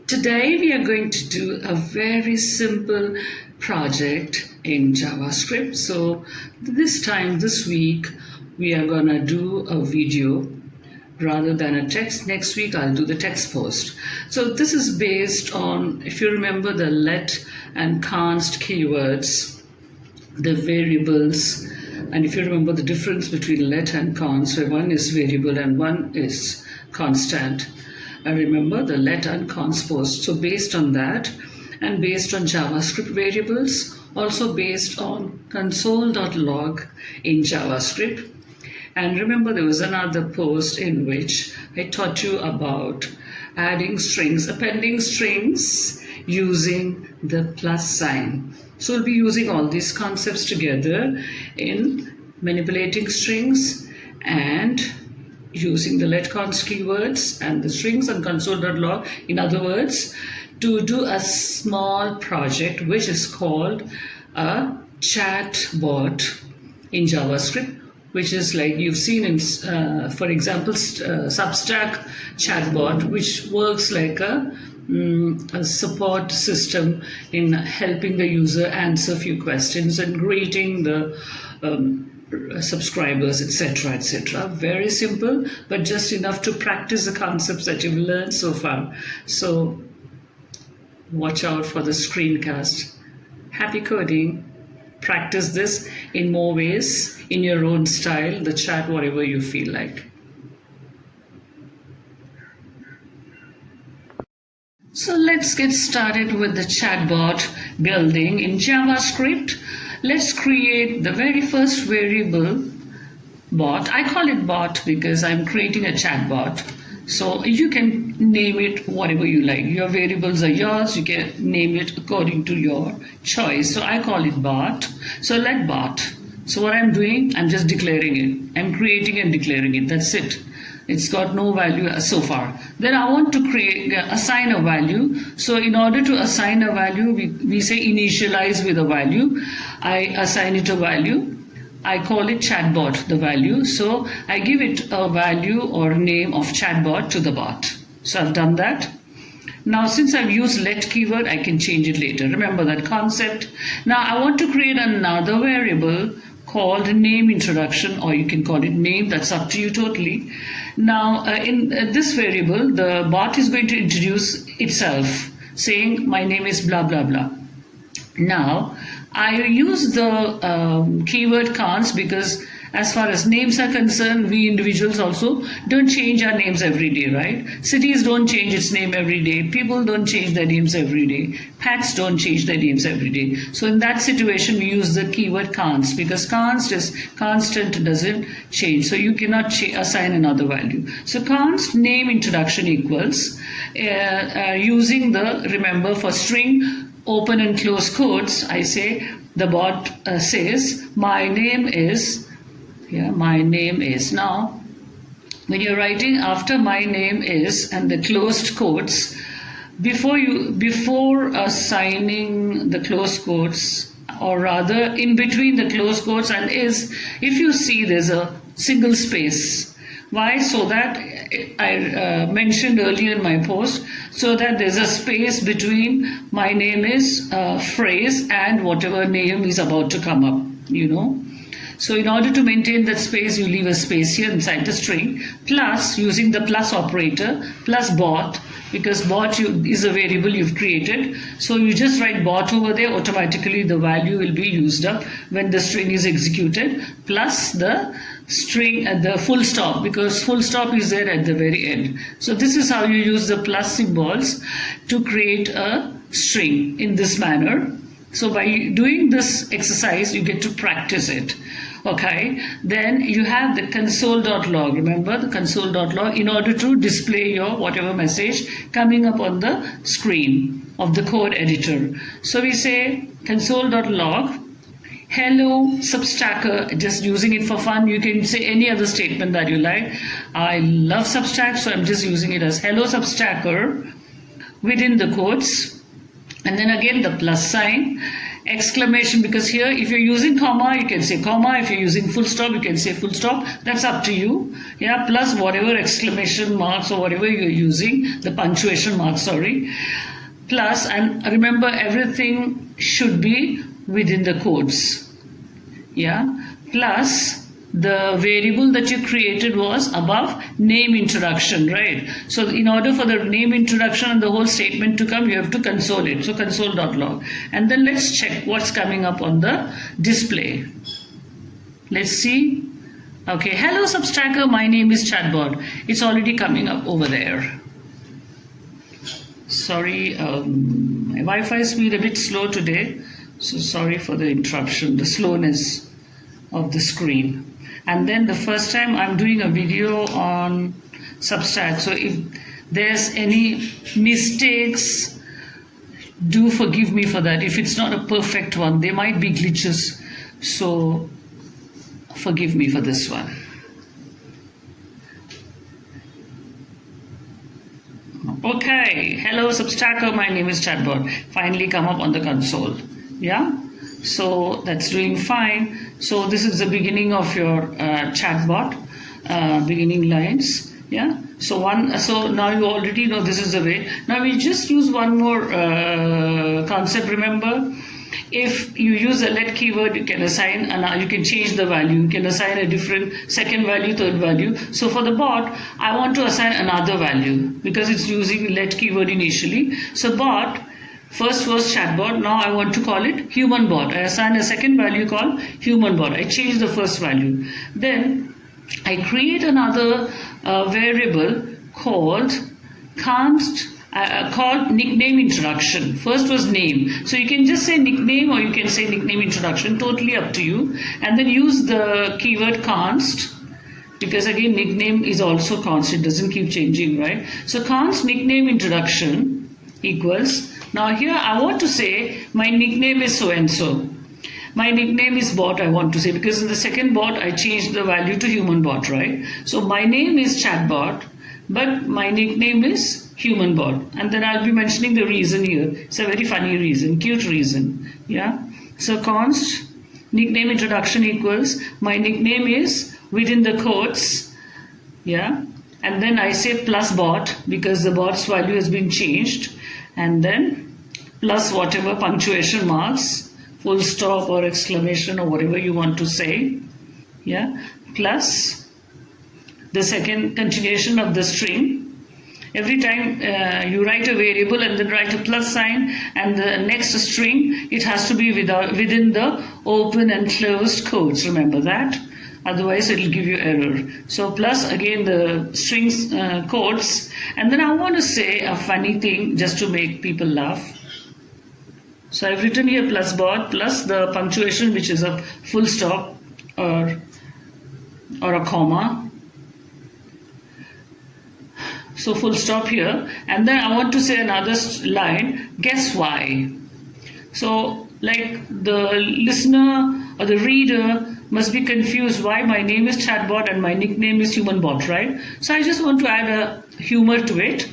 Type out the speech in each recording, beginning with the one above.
Today we are going to do a very simple project in JavaScript. So this week, we are going to do a video rather than a text. Next week, I'll do the text post. So this is based on, if you remember the let and const keywords, the variables, and if you remember the difference between let and const, where one is variable and one is constant. I remember the let and const post. So based on that and based on JavaScript variables, also based on console.log in JavaScript. And remember there was another post in which I taught you about adding strings, appending strings using the plus sign. So we'll be using all these concepts together in manipulating strings and using the let const keywords and the strings and console.log, in other words, to do a small project which is called a chatbot in JavaScript, which is like you've seen in, for example, Substack chatbot, which works like a support system in helping the user answer a few questions and greeting the subscribers, etc., etc. Very simple, but just enough to practice the concepts that you've learned so far. So watch out for the screencast. Happy coding. Practice this in more ways, in your own style, the chat, whatever you feel like. So let's get started with the chatbot building in JavaScript. Let's create the very first variable, bot. I call it bot because I'm creating a chatbot. So you can name it whatever you like. Your variables are yours. You can name it according to your choice. So I call it bot. So let bot. So what I'm doing, I'm just declaring it. I'm creating and declaring it. That's it. It's got no value so far. Then I want to assign a value. So in order to assign a value, we say initialize with a value. I assign it a value. I call it chatbot, the value. So I give it a value or name of chatbot to the bot. So I've done that. Now, since I've used let keyword, I can change it later. Remember that concept. Now I want to create another variable called name introduction, or you can call it name. That's up to you totally. Now, in this variable, the bot is going to introduce itself, saying my name is blah, blah, blah. Now, I use the keyword const because as far as names are concerned, we individuals also don't change our names every day, right? Cities don't change its name every day. People don't change their names every day. Pets don't change their names every day. So in that situation, we use the keyword const because const is constant, doesn't change. So you cannot assign another value. So const name introduction equals using the, remember, for string open and close quotes, I say the bot says my name is. My name is. Now, when you're writing after my name is and the closed quotes, before assigning the closed quotes, or rather in between the closed quotes and is, if you see there's a single space. Why? So that I mentioned earlier in my post, so that there's a space between my name is phrase and whatever name is about to come up, you know. So in order to maintain that space, you leave a space here inside the string, plus using the plus operator, plus bot, because bot is a variable you've created. So you just write bot over there, automatically the value will be used up when the string is executed, plus the string at the full stop, because full stop is there at the very end. So this is how you use the plus symbols to create a string in this manner. So by doing this exercise, you get to practice it. Okay, then you have the console.log. Remember the console.log in order to display your whatever message coming up on the screen of the code editor. So we say console.log. Hello Substacker, just using it for fun. You can say any other statement that you like. I love Substack, so I'm just using it as hello Substacker within the quotes. And then again the plus sign. exclamation, because here if you're using comma, you can say comma. If you're using full stop, you can say full stop. That's up to you. Yeah, plus whatever exclamation marks or whatever you're using, the punctuation marks, sorry. Plus, and remember, everything should be within the quotes. Yeah, plus the variable that you created was above name introduction, right? So in order for the name introduction and the whole statement to come, you have to console it. So console.log. And then let's check what's coming up on the display. Let's see. Okay, hello Substacker, my name is Chatbot. It's already coming up over there. Sorry, my Wi-Fi speed a bit slow today. So sorry for the interruption, the slowness of the screen. And then the first time I'm doing a video on Substack, so if there's any mistakes, do forgive me for that. If it's not a perfect one, there might be glitches, so forgive me for this one. Okay, hello Substacker, my name is Chatbot. Finally come up on the console. Yeah, so that's doing fine. So this is the beginning of your chatbot, beginning lines. Yeah. So now you already know this is the way. Now we just use one more concept. Remember, if you use a let keyword, you can assign and you can change the value. You can assign a different second value, third value. So for the bot, I want to assign another value because it's using let keyword initially. So bot. First was chatbot, now I want to call it human bot. I assign a second value called human bot. I change the first value. Then I create another variable called called nickname introduction. First was name. So you can just say nickname or you can say nickname introduction, totally up to you. And then use the keyword const, because again nickname is also const, it doesn't keep changing, right? So const nickname introduction equals, now here I want to say my nickname is so and so. My nickname is bot, I want to say, because in the second bot I changed the value to human bot, right? So my name is chatbot, but my nickname is human bot. And then I'll be mentioning the reason here. It's a very funny reason, cute reason. Yeah. So const nickname introduction equals my nickname is within the quotes. Yeah. And then I say plus bot because the bot's value has been changed. And then plus whatever punctuation marks, full stop or exclamation or whatever you want to say. Yeah. Plus the second continuation of the string. Every time you write a variable and then write a plus sign and the next string, it has to be within the open and closed quotes. Remember that? Otherwise it will give you error. So plus again the strings quotes, and then I want to say a funny thing just to make people laugh. So I've written here plus bot plus the punctuation which is a full stop or a comma. So full stop here, and then I want to say another line, guess why. So like the listener or the reader must be confused why my name is Chatbot and my nickname is Human Bot, right? So I just want to add a humor to it.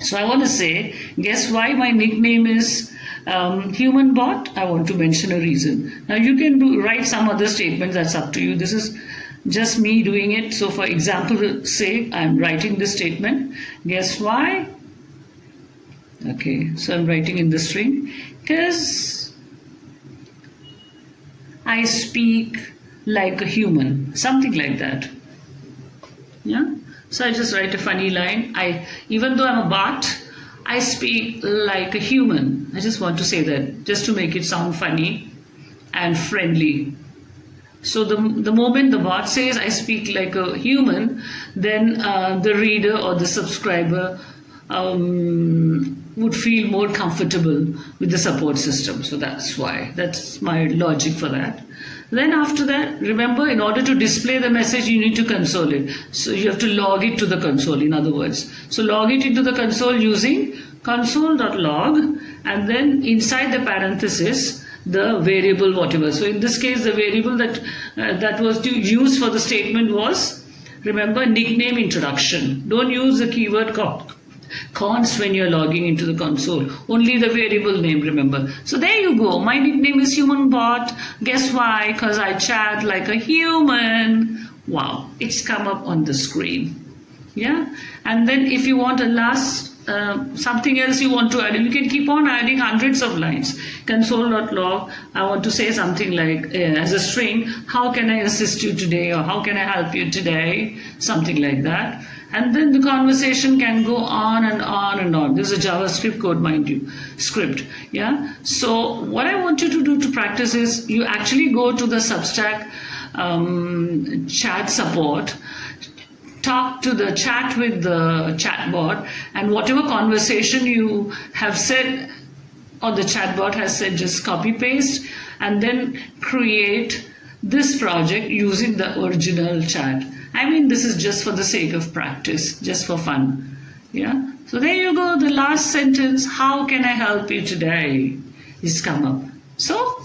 So I want to say, guess why my nickname is Human Bot? I want to mention a reason. Now you can write some other statements, that's up to you. This is just me doing it. So for example's sake, I'm writing this statement. Guess why? Okay, so I'm writing in the string. Because I speak like a human. Something like that. Yeah. So I just write a funny line. Even though I'm a bot, I speak like a human. I just want to say that just to make it sound funny and friendly. So the moment the bot says I speak like a human, then the reader or the subscriber would feel more comfortable with the support system. So that's why. That's my logic for that. Then after that, remember, in order to display the message, you need to console it. So you have to log it to the console, in other words. So log it into the console using console.log, and then inside the parenthesis, the variable whatever. So in this case, the variable that was used for the statement was, remember, nickname introduction. Don't use the keyword const when you're logging into the console. Only the variable name, remember. So there you go. My nickname is Human Bot. Guess why? Because I chat like a human. Wow, it's come up on the screen. Yeah, and then if you want a last something else you want to add, you can keep on adding hundreds of lines. Console.log, I want to say something like as a string, how can I assist you today, or how can I help you today, something like that. And then the conversation can go on and on and on. This is a JavaScript code, mind you, script. Yeah. So what I want you to do to practice is you actually go to the Substack chat support, talk to the chat with the chatbot, and whatever conversation you have said or the chatbot has said, just copy paste and then create this project using the original chat. I mean, this is just for the sake of practice, just for fun. Yeah. So there you go. The last sentence, how can I help you today, is come up. So